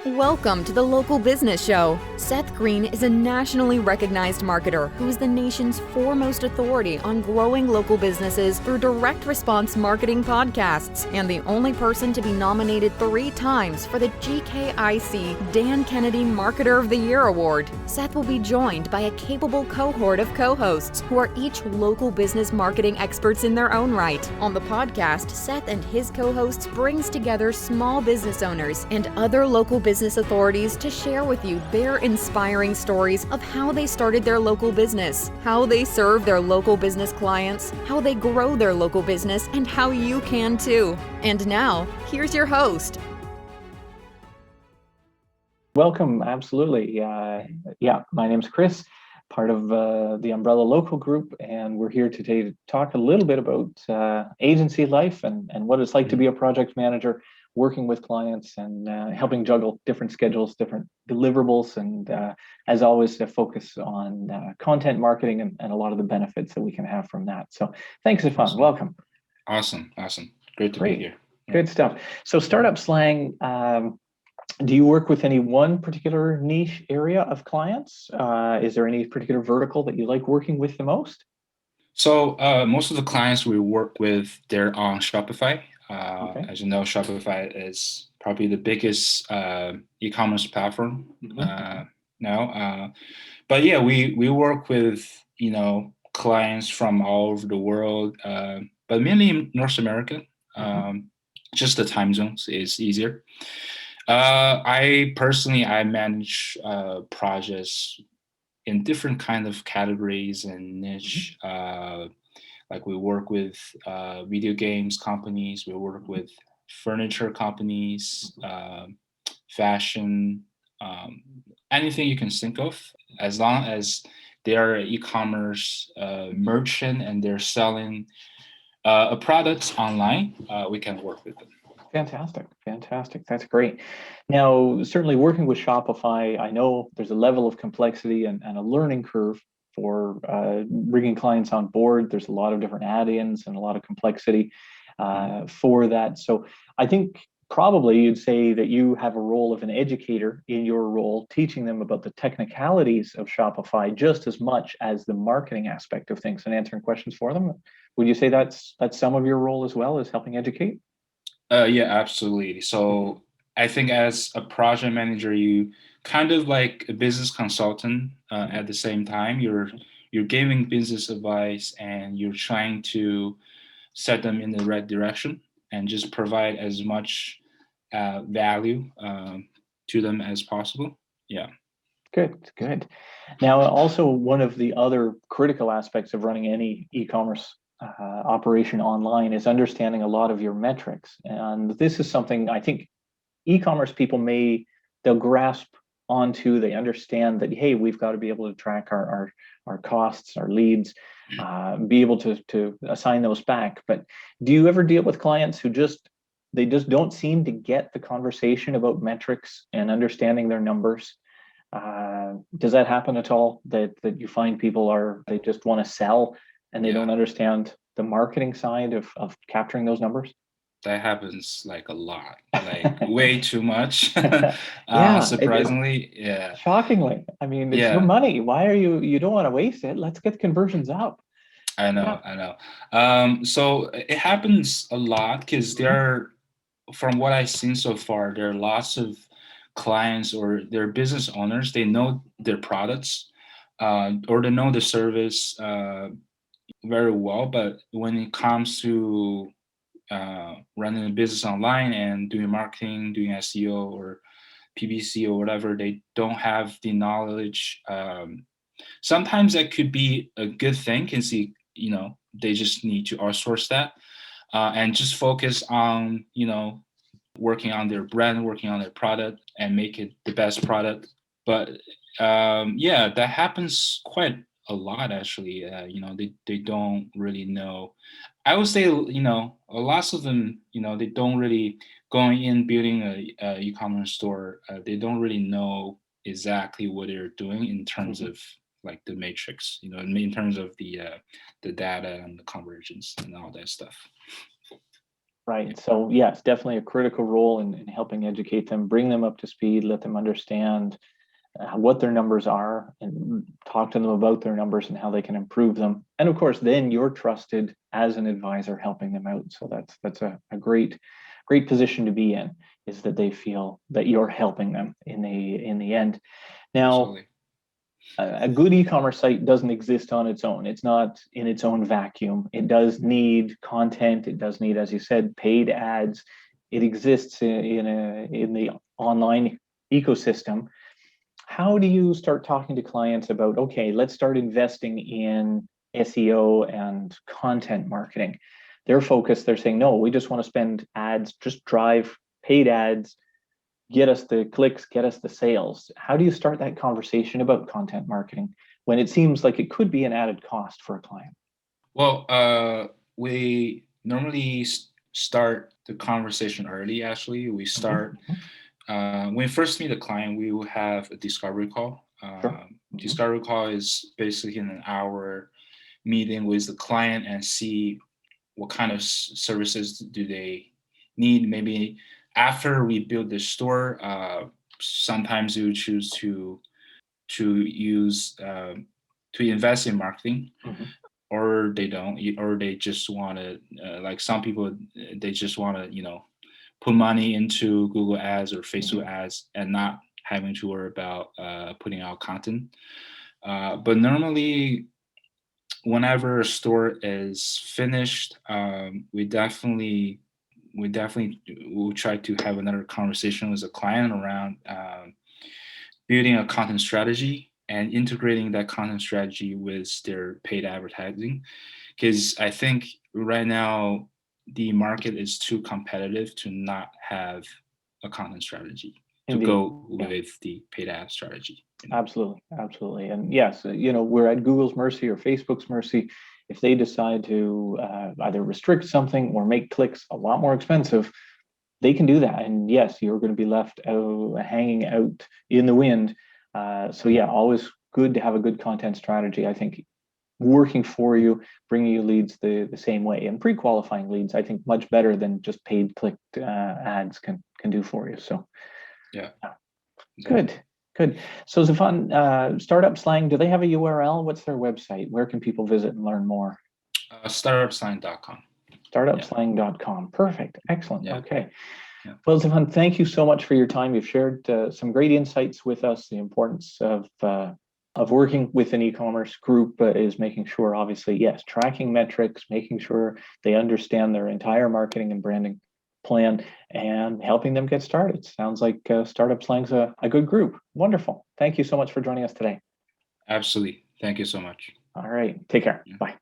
Welcome to the Local Business Show. Seth Green is a nationally recognized marketer who is the nation's foremost authority on growing local businesses through direct response marketing podcasts, and the only person to be nominated 3 times for the GKIC Dan Kennedy Marketer of the Year Award. Seth will be joined by a capable cohort of co-hosts who are each local business marketing experts in their own right. On the podcast, Seth and his co-hosts brings together small business owners and other local business authorities to share with you their inspiring stories of how they started their local business, how they serve their local business clients, how they grow their local business, and how you can too. And now, here's your host. Welcome, absolutely. My name's Chris, part of the Umbrella Local Group, and we're here today to talk a little bit about agency life and what it's like to be a project manager, working with clients and helping juggle different schedules, different deliverables, and as always, to focus on content marketing and a lot of the benefits that we can have from that. So thanks, Zifan. Welcome. Awesome. Great to be here. Yeah. Good stuff. So Startup Slang, do you work with any one particular niche area of clients? Is there any particular vertical that you like working with the most? So most of the clients we work with, they're on Shopify. Okay. As you know, Shopify is probably the biggest e-commerce platform now. But yeah, we work with clients from all over the world, but mainly in North America. Just the time zones is easier. I manage projects in different kind of categories and niche. Like we work with video games companies, we work with furniture companies, fashion, anything you can think of, as long as they are an e-commerce merchant and they're selling a product online, we can work with them. Fantastic. That's great. Now, certainly working with Shopify, I know there's a level of complexity and a learning curve for bringing clients on board. There's a lot of different add-ins and a lot of complexity for that. So I think probably you'd say that you have a role of an educator in your role, teaching them about the technicalities of Shopify just as much as the marketing aspect of things and answering questions for them. Would you say that's some of your role as well, as helping educate? Yeah, absolutely. So I think as a project manager, you kind of like a business consultant at the same time. You're giving business advice and you're trying to set them in the right direction and just provide as much value to them as possible. Yeah. Good. Now, also one of the other critical aspects of running any e-commerce operation online is understanding a lot of your metrics. And this is something I think e-commerce people they'll grasp onto. They understand that, hey, we've got to be able to track our costs, our leads, be able to assign those back. But do you ever deal with clients who just don't seem to get the conversation about metrics and understanding their numbers? Does that happen at all, that you find people they just want to sell and they don't understand the marketing side of capturing those numbers? That happens like a lot, like way too much. Surprisingly, yeah. Shockingly. I mean, it's your money. Why you don't want to waste it? Let's get conversions up. I know. So it happens a lot because from what I've seen so far, there are lots of clients or their business owners, they know their products or they know the service very well, but when it comes to running a business online and doing marketing, doing SEO or PPC or whatever, they don't have the knowledge. Sometimes that could be a good thing, can see, they just need to outsource that and just focus on, working on their brand, working on their product and make it the best product. But that happens quite a lot, actually. They don't really know. I would say, lots of them, they don't really going in building a e-commerce store. They don't really know exactly what they're doing in terms of like the matrix, in terms of the data and the conversions and all that stuff. Right. So yes, definitely a critical role in helping educate them, bring them up to speed, let them understand what their numbers are, and talk to them about their numbers and how they can improve them. And of course, then you're trusted as an advisor helping them out. So that's a great position to be in, is that they feel that you're helping them in the end. Now, Absolutely. a good e-commerce site doesn't exist on its own. It's not in its own vacuum. It does need content. It does need, as you said, paid ads. It exists in the online ecosystem. How do you start talking to clients about, okay, let's start investing in SEO and content marketing? They're focused, they're saying, no, we just want to spend ads, just drive paid ads, get us the clicks, get us the sales. How do you start that conversation about content marketing when it seems like it could be an added cost for a client? Well, we normally start the conversation early. Actually, we start when we first meet a client. We will have a discovery call. Sure. Discovery call is basically an hour meeting with the client and see what kind of services do they need. Maybe after we build the store, sometimes we would choose to use to invest in marketing, or they don't, or they just want to like some people, they just want to put money into Google ads or Facebook ads and not having to worry about putting out content. But normally, whenever a store is finished, we definitely will try to have another conversation with a client around building a content strategy and integrating that content strategy with their paid advertising. Because I think right now the market is too competitive to not have a content strategy to Indeed. go with the paid ad strategy. Absolutely. And yes, we're at Google's mercy or Facebook's mercy. If they decide to either restrict something or make clicks a lot more expensive, they can do that. And yes, you're going to be left hanging out in the wind. So yeah, always good to have a good content strategy. I think working for you, bringing you leads the same way, and pre-qualifying leads, I think much better than just paid clicked ads can do for you. So yeah. Good. So Zifan, Startup Slang, do they have a URL? What's their website? Where can people visit and learn more? Startupslang.com. Startupslang.com. Perfect. Excellent. Yeah. Okay. Yeah. Well, Zifan, thank you so much for your time. You've shared some great insights with us. The importance of working with an e-commerce group is making sure, obviously, yes, tracking metrics, making sure they understand their entire marketing and branding plan, and helping them get started. Sounds like Startup Slang's a good group. Wonderful. Thank you so much for joining us today. Absolutely. Thank you so much. All right. Take care. Yeah. Bye.